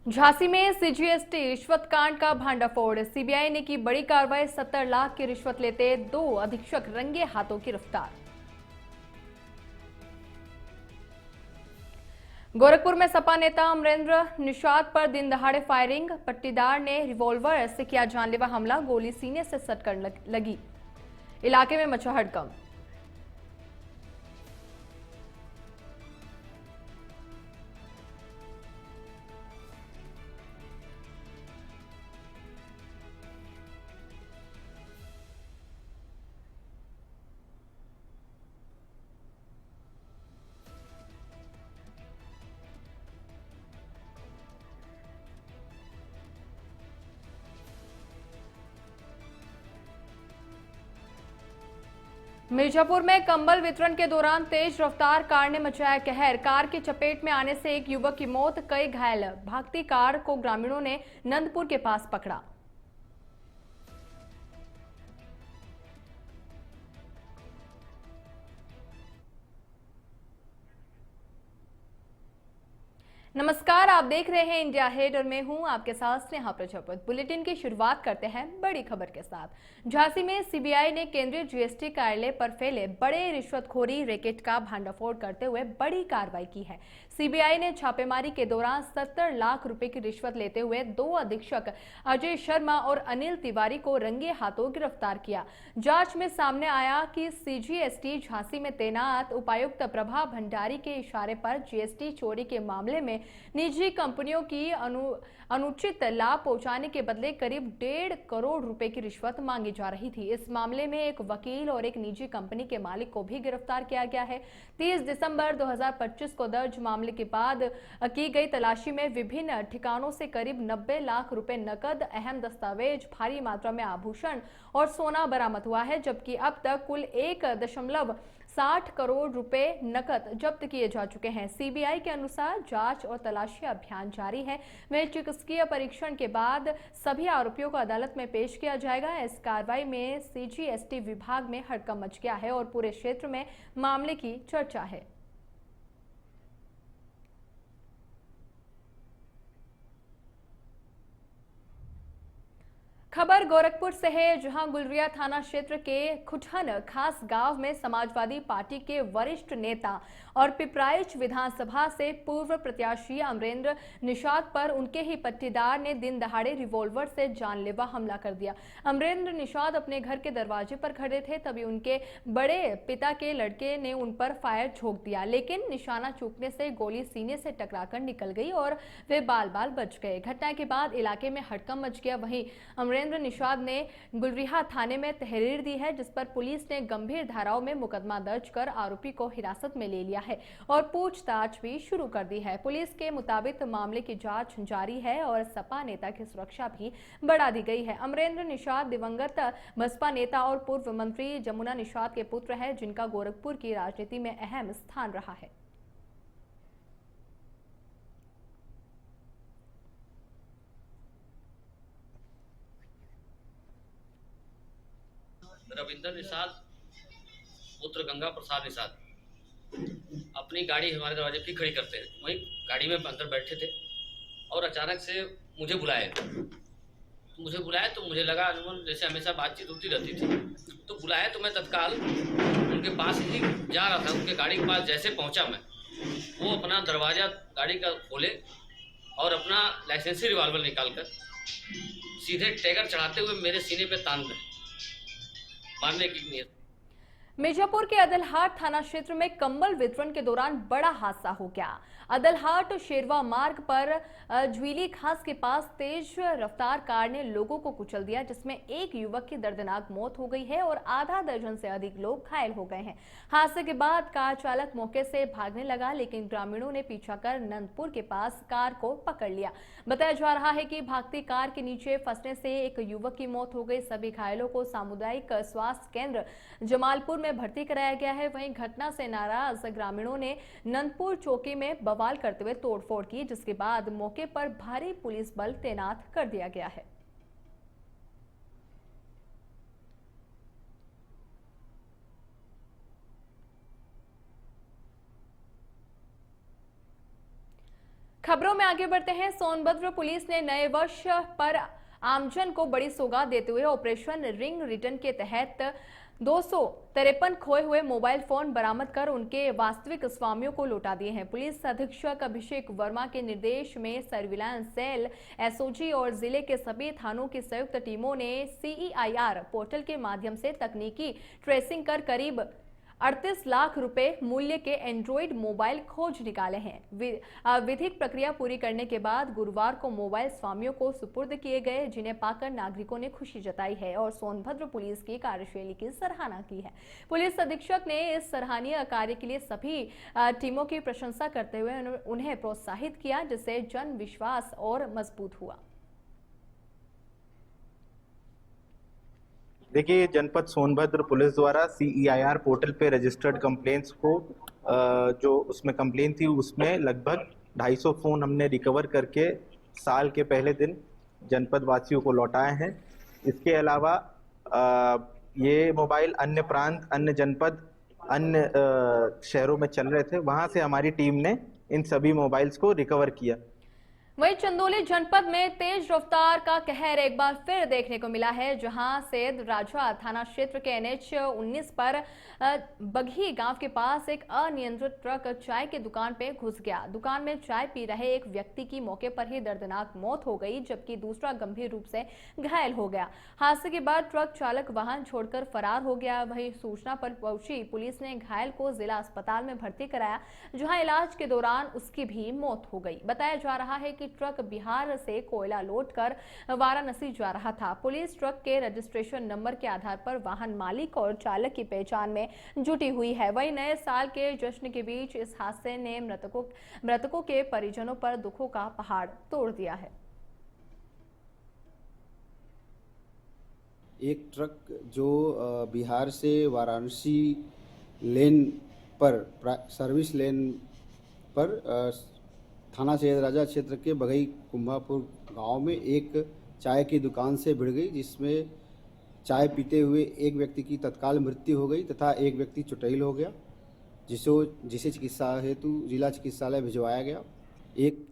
झांसी में सीजीएसटी रिश्वत कांड का भांडाफोड़। सीबीआई ने की बड़ी कार्रवाई। 70 लाख की रिश्वत लेते 2 अधीक्षक रंगे हाथों गिरफ्तार। गोरखपुर में सपा नेता अमरेंद्र निषाद पर दिन दहाड़े फायरिंग। पट्टीदार ने रिवॉल्वर से किया जानलेवा हमला। गोली सीने से सटकर लगी। इलाके में मचा हड़कंप। मिर्जापुर में कंबल वितरण के दौरान तेज रफ्तार कार ने मचाया कहर। कार की चपेट में आने से एक युवक की मौत, कई घायल। भागती कार को ग्रामीणों ने नंदपुर के पास पकड़ा। नमस्कार, आप देख रहे हैं इंडिया हेड और मैं हूं आपके साथ स्नेहा प्रजापत। बुलेटिन की शुरुआत करते हैं बड़ी खबर के साथ। झांसी में सीबीआई ने केंद्रीय जीएसटी कार्यालय पर फैले बड़े रिश्वतखोरी रैकेट का भंडाफोड़ करते हुए बड़ी कार्रवाई की है। सीबीआई ने छापेमारी के दौरान 70 लाख रुपए की रिश्वत लेते हुए 2 अधीक्षक अजय शर्मा और अनिल तिवारी को रंगे हाथों गिरफ्तार किया। जांच में सामने आया कि सीजीएसटी झांसी में तैनात उपायुक्त प्रभा भंडारी के इशारे पर जीएसटी चोरी के मामले में निजी कंपनियों की अनुचित लाभ पहुंचाने के बदले करीब 1.5 करोड़ रुपए की रिश्वत मांगी जा रही थी। इस मामले में एक वकील और एक निजी कंपनी के मालिक को भी गिरफ्तार किया गया है। 30 दिसंबर 2025 को दर्ज मामले के बाद की गई तलाशी में विभिन्न ठिकानों से करीब 90 लाख रुपए नकद, अहम दस्तावेज, भारी मात्रा में आभूषण और सोना बरामद हुआ है, जबकि अब तक कुल 1.60 करोड़ रुपए नकद जब्त किए जा चुके हैं। सीबीआई के अनुसार जांच और तलाशी अभियान जारी है। वहीं चिकित्सकीय परीक्षण के बाद सभी आरोपियों को अदालत में पेश किया जाएगा। इस कार्रवाई में सीजीएसटी विभाग में हड़कंप मच गया है और पूरे क्षेत्र में मामले की चर्चा है। खबर गोरखपुर से है, जहां गुलरिया थाना क्षेत्र के खुठन खास गांव में समाजवादी पार्टी के वरिष्ठ नेता और पिपराइच विधानसभा से पूर्व प्रत्याशी अमरेंद्र निषाद पर उनके ही पट्टीदार ने दिन दहाड़े रिवॉल्वर से जानलेवा हमला कर दिया। अमरेंद्र निषाद अपने घर के दरवाजे पर खड़े थे, तभी उनके बड़े पिता के लड़के ने उन पर फायर झोंक दिया, लेकिन निशाना चूकने से गोली सीने से टकराकर निकल गई और वे बाल बाल बच गए। घटना के बाद इलाके में हड़कंप मच गया। वहीं अमरेंद्र निषाद ने गुलरिहा थाने में तहरीर दी है, जिस पर पुलिस ने गंभीर धाराओं में मुकदमा दर्ज कर आरोपी को हिरासत में ले लिया है और पूछताछ भी शुरू कर दी है। पुलिस के मुताबिक मामले की जांच जारी है और सपा नेता की सुरक्षा भी बढ़ा दी गई है। अमरेंद्र निषाद दिवंगत बसपा नेता और पूर्व मंत्री जमुना निषाद के पुत्र है, जिनका गोरखपुर की राजनीति में अहम स्थान रहा है। रविंद्र निषाद पुत्र गंगा प्रसाद निषाद अपनी गाड़ी हमारे दरवाजे पे खड़ी करते हैं। वहीं गाड़ी में अंदर बैठे थे और अचानक से मुझे बुलाया तो मुझे लगा जैसे हमेशा बातचीत होती रहती थी, तो बुलाया तो मैं तत्काल उनके पास ही जा रहा था। उनके गाड़ी के पास जैसे पहुंचा मैं, वो अपना दरवाजा गाड़ी का खोले और अपना लाइसेंसी रिवॉल्वर निकालकर सीधे टैगर चढ़ाते हुए मेरे सीने पे तान गए, मारने की नीयत। मिर्जापुर के अदलहाट थाना क्षेत्र में कंबल वितरण के दौरान बड़ा हादसा हो गया। अदलहाट शेरवा मार्ग पर ज्वीली खास के पास तेज रफ्तार कार ने लोगों को कुचल दिया, जिसमें एक युवक की दर्दनाक मौत हो गई है और आधा दर्जन से अधिक लोग घायल हो गए हैं। हादसे के बाद कार चालक मौके से भागने लगा, लेकिन ग्रामीणों ने पीछा कर नंदपुर के पास कार को पकड़ लिया। बताया जा रहा है कि भागती कार के नीचे फंसने से एक युवक की मौत हो गई। सभी घायलों को सामुदायिक स्वास्थ्य केंद्र जमालपुर में भर्ती कराया गया है। वहीं घटना से नाराज ग्रामीणों ने नंदपुर चौकी में बवाल करते हुए तोड़फोड़ की, जिसके बाद मौके पर भारी पुलिस बल तैनात कर दिया गया है। खबरों में आगे बढ़ते हैं। सोनभद्र पुलिस ने नए वर्ष पर आमजन को बड़ी सौगात देते हुए ऑपरेशन रिंग रिटर्न के तहत 253 खोए हुए मोबाइल फोन बरामद कर उनके वास्तविक स्वामियों को लौटा दिए हैं। पुलिस अधीक्षक अभिषेक वर्मा के निर्देश में सर्विलांस सेल, एसओजी और जिले के सभी थानों की संयुक्त टीमों ने CEIR पोर्टल के माध्यम से तकनीकी ट्रेसिंग कर करीब 38 लाख रुपए मूल्य के एंड्रॉइड मोबाइल खोज निकाले हैं। विधिक प्रक्रिया पूरी करने के बाद गुरुवार को मोबाइल स्वामियों को सुपुर्द किए गए, जिन्हें पाकर नागरिकों ने खुशी जताई है और सोनभद्र पुलिस की कार्यशैली की सराहना की है। पुलिस अधीक्षक ने इस सराहनीय कार्य के लिए सभी टीमों की प्रशंसा करते हुए उन्हें प्रोत्साहित किया, जिससे जन विश्वास और मजबूत हुआ। देखिए, जनपद सोनभद्र पुलिस द्वारा CEIR पोर्टल पे रजिस्टर्ड कंप्लेंट्स को जो उसमें कंप्लेन थी उसमें लगभग 250 फोन हमने रिकवर करके साल के पहले दिन जनपद वासियों को लौटाए हैं। इसके अलावा ये मोबाइल अन्य प्रांत, अन्य जनपद, अन्य शहरों में चल रहे थे, वहां से हमारी टीम ने इन सभी मोबाइल्स को रिकवर किया। वहीं चंदौली जनपद में तेज रफ्तार का कहर एक बार फिर देखने को मिला है, जहां सैद राजा थाना क्षेत्र के NH 19 पर बघी गांव के पास एक अनियंत्रित ट्रक चाय की दुकान पे घुस गया। दुकान में चाय पी रहे एक व्यक्ति की मौके पर ही दर्दनाक मौत हो गई, जबकि दूसरा गंभीर रूप से घायल हो गया। हादसे के बाद ट्रक चालक वाहन छोड़कर फरार हो गया। वहीं सूचना पर पहुंची पुलिस ने घायल को जिला अस्पताल में भर्ती कराया, जहां इलाज के दौरान उसकी भी मौत हो गई। बताया जा रहा है कि ट्रक बिहार से कोयला लोड कर वाराणसी जा रहा था। पुलिस ट्रक के रजिस्ट्रेशन नंबर के आधार पर वाहन मालिक और चालक की पहचान में जुटी हुई है। वहीं नए साल के जश्न के बीच इस हादसे ने मृतकों के परिजनों पर दुखों का पहाड़ तोड़ दिया है। एक ट्रक जो बिहार से वाराणसी लेन पर सर्विस लेन पर थाना सैयद राजा क्षेत्र के बघई कुंभापुर गांव में एक चाय की दुकान से भिड़ गई, जिसमें चाय पीते हुए एक व्यक्ति की तत्काल मृत्यु हो गई तथा एक व्यक्ति चुटैल हो गया, जिसे चिकित्सा हेतु जिला चिकित्सालय भिजवाया गया। एक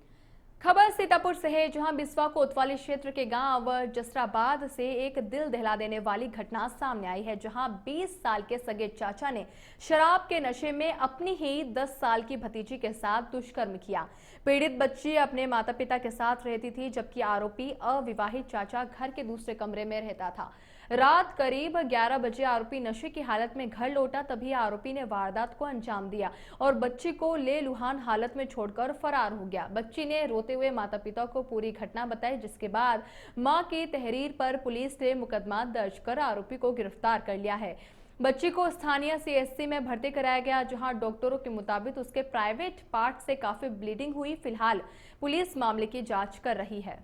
खबर सीतापुर से है, जहां बिस्वा कोतवाली क्षेत्र के गांव जसराबाद से एक दिल दहला देने वाली घटना सामने आई है, जहां 20 साल के सगे चाचा ने शराब के नशे में अपनी ही 10 साल की भतीजी के साथ दुष्कर्म किया। पीड़ित बच्ची अपने माता पिता के साथ रहती थी, जबकि आरोपी अविवाहित चाचा घर के दूसरे कमरे में रहता था। रात करीब 11 बजे आरोपी नशे की हालत में घर लौटा, तभी आरोपी ने वारदात को अंजाम दिया और बच्ची को लेलुहान हालत में छोड़कर फरार हो गया। बच्ची ने रोते हुए माता पिता को पूरी घटना बताई, जिसके बाद मां की तहरीर पर पुलिस ने मुकदमा दर्ज कर आरोपी को गिरफ्तार कर लिया है। बच्ची को स्थानीय CHC में भर्ती कराया गया, जहां डॉक्टरों के मुताबिक उसके प्राइवेट पार्ट से काफी ब्लीडिंग हुई। फिलहाल पुलिस मामले की जांच कर रही है।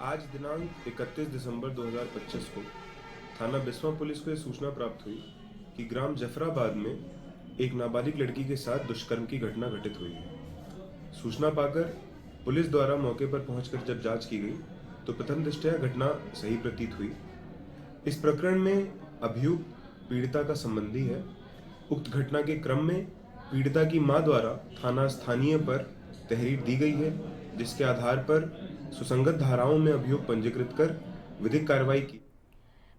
आज दिनांक 31 दिसंबर 2025 को थाना बिस्वा पुलिस को यह सूचना प्राप्त हुई कि ग्राम जफराबाद में एक नाबालिग लड़की के साथ दुष्कर्म की घटना घटित हुई है। सूचना पाकर पुलिस द्वारा मौके पर पहुंचकर जब जांच की गई तो प्रथम दृष्टया घटना सही प्रतीत हुई। इस प्रकरण में अभियुक्त पीड़िता का संबंधी है। उक्त घटना के क्रम में पीड़िता की मां द्वारा थाना स्थानीय पर तहरीर दी गई है, जिसके आधार पर सुसंगत धाराओं में अभियोग पंजीकृत कर विधिक कार्रवाई की।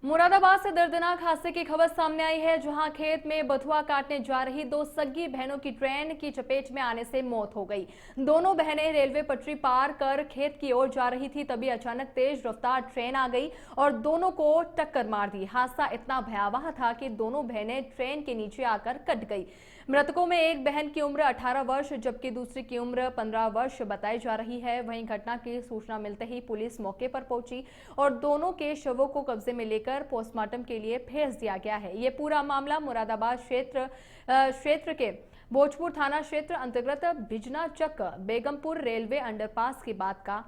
मुरादाबाद से दर्दनाक हादसे की खबर सामने आई है, जहां खेत में बथुआ काटने जा रही 2 सगी बहनों की ट्रेन की चपेट में आने से मौत हो गई। दोनों बहनें रेलवे पटरी पार कर खेत की ओर जा रही थी, तभी अचानक तेज रफ्तार ट्रेन आ गई और दोनों को टक्कर मार दी। हादसा इतना भयावह था कि दोनों बहनें ट्रेन के नीचे आकर कट गई। मृतकों में एक बहन की उम्र 18 वर्ष जबकि दूसरी की उम्र 15 वर्ष बताई जा रही है। वहीं घटना की सूचना मिलते ही पुलिस मौके पर पहुंची और दोनों के शवों को कब्जे में लेकर पोस्टमार्टम के लिए भेज दिया गया है। ये पूरा मामला मुरादाबाद क्षेत्र के भोजपुर थाना क्षेत्र अंतर्गत बिजना चक बेगमपुर रेलवे अंडरपास की बात का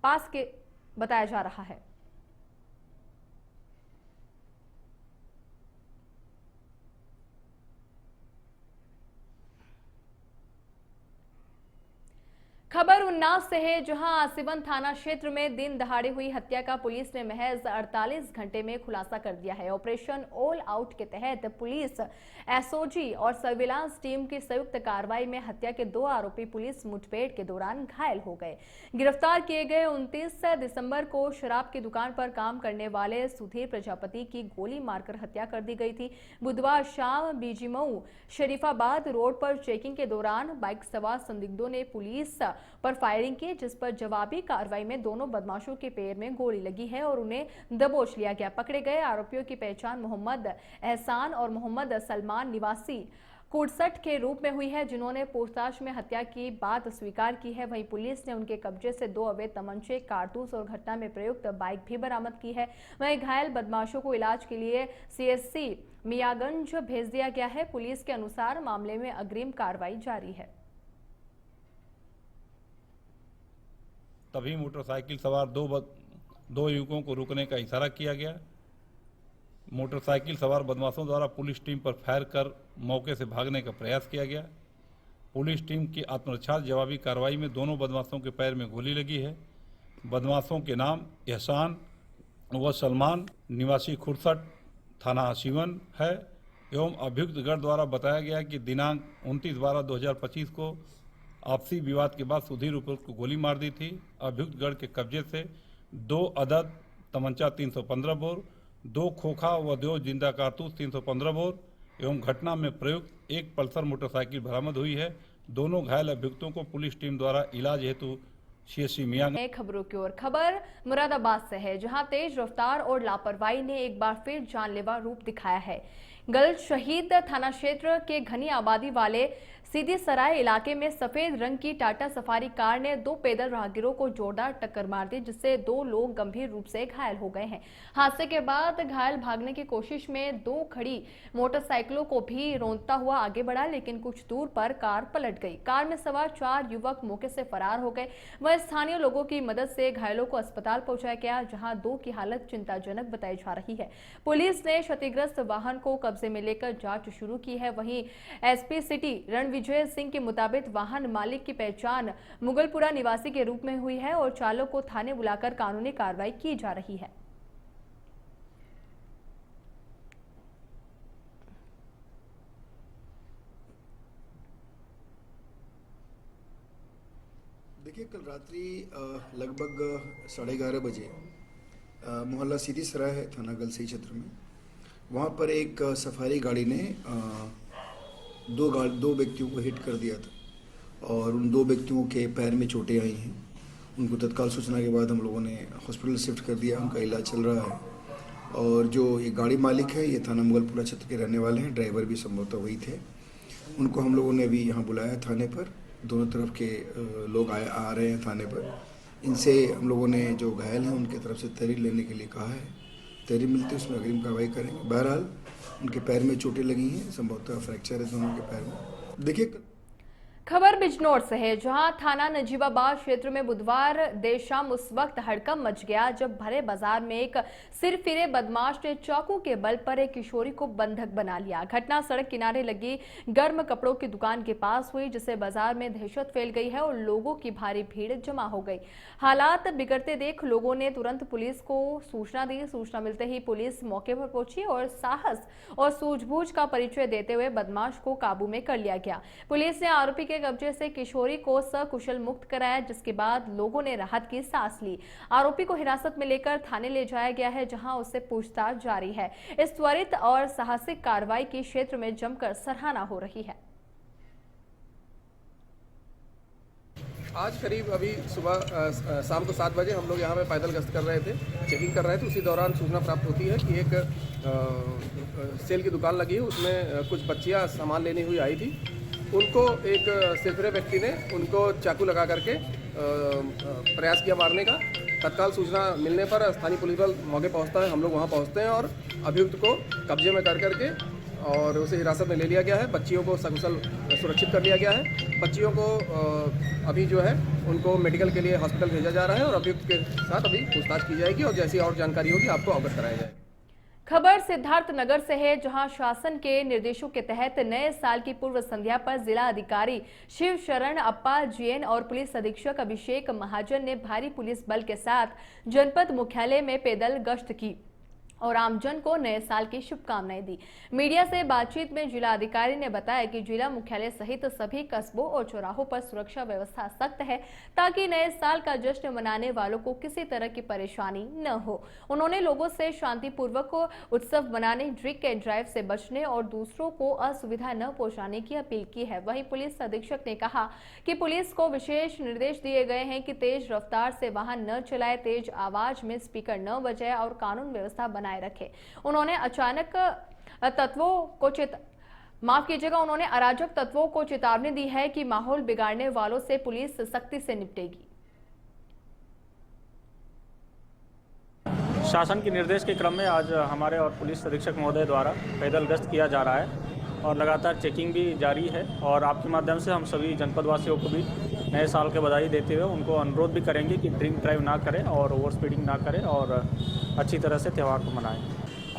पास के बताया जा रहा है। खबर उन्नाव से है, जहां आसिवन थाना क्षेत्र में दिन दहाड़े हुई हत्या का पुलिस ने महज 48 घंटे में खुलासा कर दिया है। ऑपरेशन ऑल आउट के तहत पुलिस, एसओजी और सर्विलांस टीम की संयुक्त कार्रवाई में हत्या के 2 आरोपी पुलिस मुठभेड़ के दौरान घायल हो गए। गिरफ्तार किए गए 29 दिसंबर को शराब की दुकान पर काम करने वाले सुधीर प्रजापति की गोली मारकर हत्या कर दी गई थी। बुधवार शाम बीजीमऊ शरीफाबाद रोड पर चेकिंग के दौरान बाइक सवार संदिग्धों ने पुलिस पर फायरिंग की, जिस पर जवाबी कार्रवाई में दोनों बदमाशों के पैर में गोली लगी है और उन्हें दबोच लिया गया। पकड़े गए आरोपियों की पहचान मोहम्मद एहसान और मोहम्मद सलमान निवासी कुड़सठ के रूप में हुई है, जिन्होंने पूछताछ में हत्या की बात स्वीकार की है। वहीं पुलिस ने उनके कब्जे से 2 अवैध तमंचे, कारतूस और घटना में प्रयुक्त बाइक भी बरामद की है। वहीं घायल बदमाशों को इलाज के लिए सीएससी मियागंज भेज दिया गया है। पुलिस के अनुसार मामले में अग्रिम कार्रवाई जारी है। तभी मोटरसाइकिल सवार दो युवकों को रोकने का इशारा किया गया। मोटरसाइकिल सवार बदमाशों द्वारा पुलिस टीम पर फायर कर मौके से भागने का प्रयास किया गया। पुलिस टीम की आत्मरक्षा जवाबी कार्रवाई में दोनों बदमाशों के पैर में गोली लगी है। बदमाशों के नाम एहसान व सलमान निवासी खुरसट थाना आसिवन है एवं अभियुक्त गढ़ द्वारा बताया गया कि दिनांक 29/12/2025 को आपसी विवाद के बाद सुधीर उपर्युक्त को गोली मार दी थी। अभियुक्त गढ़ के कब्जे से 2 अदद तमंचा 315 बोर, 2 खोखा व 2 जिंदा कारतूस 315 बोर एवं घटना में प्रयुक्त 1 पल्सर मोटरसाइकिल बरामद हुई है। दोनों घायल अभियुक्तों को पुलिस टीम द्वारा इलाज हेतु सीएससी मियागंज। खबरों की ओर खबर मुरादाबाद से है, जहां तेज रफ्तार और लापरवाही ने एक बार फिर जानलेवा रूप दिखाया है। गलत शहीद थाना क्षेत्र के घनी आबादी वाले सीधी सराय इलाके में सफेद रंग की टाटा सफारी कार ने 2 पैदल राहगीरों को जोरदार टक्कर मार दी, जिससे 2 लोग गंभीर रूप से घायल हो गए हैं। हादसे के बाद घायल भागने की कोशिश में 2 खड़ी मोटरसाइकिलों को भी रौंदता हुआ आगे बढ़ा, लेकिन कुछ दूर पर कार पलट गई। कार में सवार 4 युवक मौके से फरार हो गए। वह स्थानीय लोगों की मदद से घायलों को अस्पताल पहुंचाया गया, जहां 2 की हालत चिंताजनक बताई जा रही है। पुलिस ने क्षतिग्रस्त वाहन को कब्जे में लेकर जांच शुरू की है। वहीं एसपी सिटी रणविजय सिंह के मुताबिक वाहन मालिक की पहचान मुगलपुरा निवासी के रूप में हुई है और चालक को थाने बुलाकर कानूनी कार्रवाई की जा रही है। देखिए, कल रात्रि लगभग 11:30 बजे मोहल्ला सीधी सराय है थाना गलसई क्षेत्र में, वहाँ पर एक सफारी गाड़ी ने 2 व्यक्तियों को हिट कर दिया था और उन 2 व्यक्तियों के पैर में चोटें आई हैं। उनको तत्काल सूचना के बाद हम लोगों ने हॉस्पिटल शिफ्ट कर दिया, उनका इलाज चल रहा है। और जो ये गाड़ी मालिक है, ये थाना मुगलपुरा क्षेत्र के रहने वाले हैं, ड्राइवर भी संभवतः वही थे। उनको हम लोगों ने अभी यहाँ बुलाया थाने पर। दोनों तरफ के लोग आ रहे हैं थाने पर। इनसे हम लोगों ने जो घायल हैं उनके तरफ से तहरीर लेने के लिए कहा है। तहरीर मिलती है उसमें अग्रिम कार्रवाई करेंगे। बहरहाल उनके पैर में चोटें लगी हैं, संभवतः फ्रैक्चर है दोनों के पैर में। देखिए, खबर बिजनौर से है, जहां थाना नजीबाबाद क्षेत्र में बुधवार देर शाम उस वक्त हड़कंप मच गया जब भरे बाजार में एक सिरफिरे बदमाश ने चाकू के बल पर एक किशोरी को बंधक बना लिया। घटना सड़क किनारे लगी गर्म कपड़ों की दुकान के पास हुई, जिससे बाजार में दहशत फैल गई है और लोगों की भारी भीड़ जमा हो गई। हालात बिगड़ते देख लोगों ने तुरंत पुलिस को सूचना दी। सूचना मिलते ही पुलिस मौके पर पहुंची और साहस और सूझबूझ का परिचय देते हुए बदमाश को काबू में कर लिया गया। पुलिस ने आरोपी के कब्जे से किशोरी को सकुशल मुक्त कराया, जिसके बाद लोगों ने राहत की सांस ली। आरोपी को हिरासत में लेकर थाने ले जाया गया है, जहां उससे पूछताछ जारी है। इस त्वरित और साहसिक कार्रवाई की क्षेत्र में जमकर सराहना हो रही है। आज करीब अभी सुबह शाम को 7 बजे हम लोग यहाँ पे पैदल गश्त कर रहे थे, चेकिंग कर रहे थे। उसी दौरान सूचना प्राप्त होती है कि एक सेल की दुकान लगी है, उसमें कुछ बच्चियाँ सामान लेने हुई आई थी। उनको एक सिरफिरे व्यक्ति ने उनको चाकू लगा करके प्रयास किया मारने का। तत्काल सूचना मिलने पर स्थानीय पुलिस बल मौके पहुंचता है। हम लोग वहां पहुंचते हैं और अभियुक्त को कब्जे में कर करके और उसे हिरासत में ले लिया गया है। बच्चियों को सकुशल सुरक्षित कर लिया गया है। बच्चियों को अभी जो है उनको मेडिकल के लिए हॉस्पिटल भेजा जा रहा है और अभियुक्त के साथ अभी पूछताछ की जाएगी और जैसी और जानकारी होगी आपको अवगत कराया जाएगा। खबर सिद्धार्थ नगर से है, जहां शासन के निर्देशों के तहत नए साल की पूर्व संध्या पर जिला अधिकारी शिव शरण अप्पा जीएन और पुलिस अधीक्षक अभिषेक महाजन ने भारी पुलिस बल के साथ जनपद मुख्यालय में पैदल गश्त की और आमजन को नए साल की शुभकामनाएं दी। मीडिया से बातचीत में जिला अधिकारी ने बताया कि जिला मुख्यालय सहित सभी कस्बों और चौराहों पर सुरक्षा व्यवस्था सख्त है ताकि नए साल का जश्न मनाने वालों को किसी तरह की परेशानी न हो। उन्होंने लोगों से शांतिपूर्वक उत्सव मनाने, ड्रिंक एंड ड्राइव से बचने और दूसरों को असुविधा न पहुंचाने की अपील की है। वहीं पुलिस अधीक्षक ने कहा कि पुलिस को विशेष निर्देश दिए गए हैं कि तेज रफ्तार से वाहन न चलाए, तेज आवाज में स्पीकर न बजाए और कानून व्यवस्था बनाए रखे। उन्होंने उन्होंने अराजक तत्वों को चेतावनी दी है कि माहौल बिगाड़ने वालों से पुलिस सख्ती से निपटेगी। शासन के निर्देश के क्रम में आज हमारे और पुलिस अधीक्षक महोदय द्वारा पैदल गश्त किया जा रहा है और लगातार चेकिंग भी जारी है और आपके माध्यम से हम सभी जनपदवासियों को भी नए साल के बधाई देते हुए उनको अनुरोध भी करेंगे कि ड्रिंक ड्राइव ना करें और ओवर स्पीडिंग ना करें और अच्छी तरह से त्यौहार को मनाएं।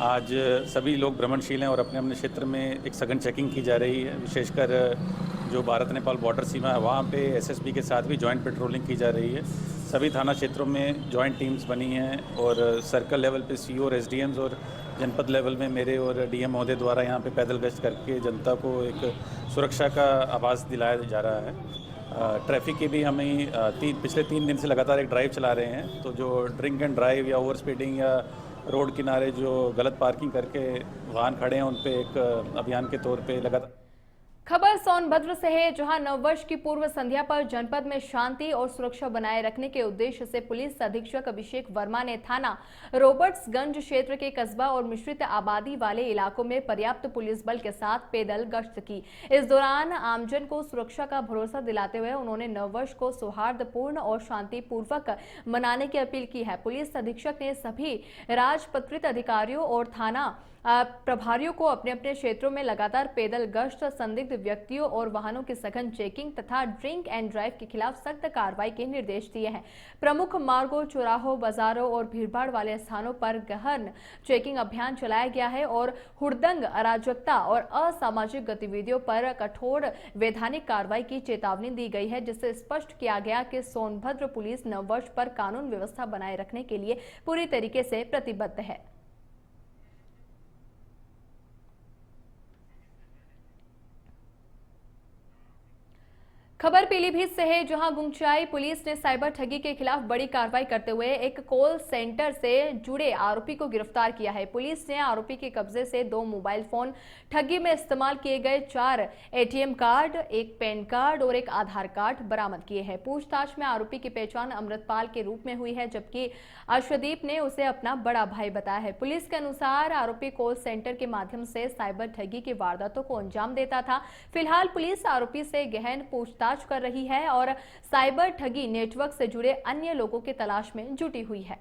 आज सभी लोग भ्रमणशील हैं और अपने अपने क्षेत्र में एक सघन चेकिंग की जा रही है। विशेषकर जो भारत नेपाल बॉर्डर सीमा है वहाँ पे एसएसबी के साथ भी जॉइंट पेट्रोलिंग की जा रही है। सभी थाना क्षेत्रों में जॉइंट टीम्स बनी हैं और सर्कल लेवल पे सीओ और एसडीएम्स और जनपद लेवल में मेरे और डीएम महोदय द्वारा यहाँ पे पैदल गश्त करके जनता को एक सुरक्षा का आभास दिलाया जा रहा है। ट्रैफिक की भी हमें पिछले 3 दिन से लगातार एक ड्राइव चला रहे हैं, तो जो ड्रिंक एंड ड्राइव या ओवर स्पीडिंग या रोड किनारे जो गलत पार्किंग करके वाहन खड़े हैं उन पे एक अभियान के तौर पे लगातार। खबर सोनभद्र से है, जहां नववर्ष की पूर्व संध्या पर जनपद में शांति और सुरक्षा बनाए रखने के उद्देश्य से पुलिस अधीक्षक अभिषेक वर्मा ने थाना रॉबर्ट्सगंज क्षेत्र के कस्बा और मिश्रित आबादी वाले इलाकों में पर्याप्त पुलिस बल के साथ पैदल गश्त की। इस दौरान आमजन को सुरक्षा का भरोसा दिलाते हुए उन्होंने नववर्ष को सौहार्दपूर्ण और शांतिपूर्वक मनाने की अपील की है। पुलिस अधीक्षक ने सभी राजपत्रित अधिकारियों और थाना प्रभारियों को अपने अपने क्षेत्रों में लगातार पैदल गश्त, संदिग्ध व्यक्तियों और वाहनों की सघन चेकिंग तथा ड्रिंक एंड ड्राइव के खिलाफ सख्त कार्रवाई के निर्देश दिए हैं। प्रमुख मार्गों, चौराहों, बाजारों और भीड़भाड़ वाले स्थानों पर गहन चेकिंग अभियान चलाया गया है और हुड़दंग, अराजकता और असामाजिक गतिविधियों पर कठोर वैधानिक कार्रवाई की चेतावनी दी गई है, जिससे स्पष्ट किया गया कि सोनभद्र पुलिस नववर्ष पर कानून व्यवस्था बनाए रखने के लिए पूरी तरीके से प्रतिबद्ध है। खबर पीलीभीत से है, जहां गुंगचाई पुलिस ने साइबर ठगी के खिलाफ बड़ी कार्रवाई करते हुए एक कॉल सेंटर से जुड़े आरोपी को गिरफ्तार किया है। पुलिस ने आरोपी के कब्जे से 2 मोबाइल फोन, ठगी में इस्तेमाल किए गए 4 एटीएम कार्ड, 1 पैन कार्ड और 1 आधार कार्ड बरामद किए हैं। पूछताछ में आरोपी की पहचान अमृतपाल के रूप में हुई है, जबकि अर्शदीप ने उसे अपना बड़ा भाई बताया है। पुलिस के अनुसार आरोपी कॉल सेंटर के माध्यम से साइबर ठगी की वारदातों को अंजाम देता था। फिलहाल पुलिस आरोपी से गहन पूछताछ कर रही है और साइबर ठगी नेटवर्क से जुड़े अन्य लोगों की तलाश में जुटी हुई है।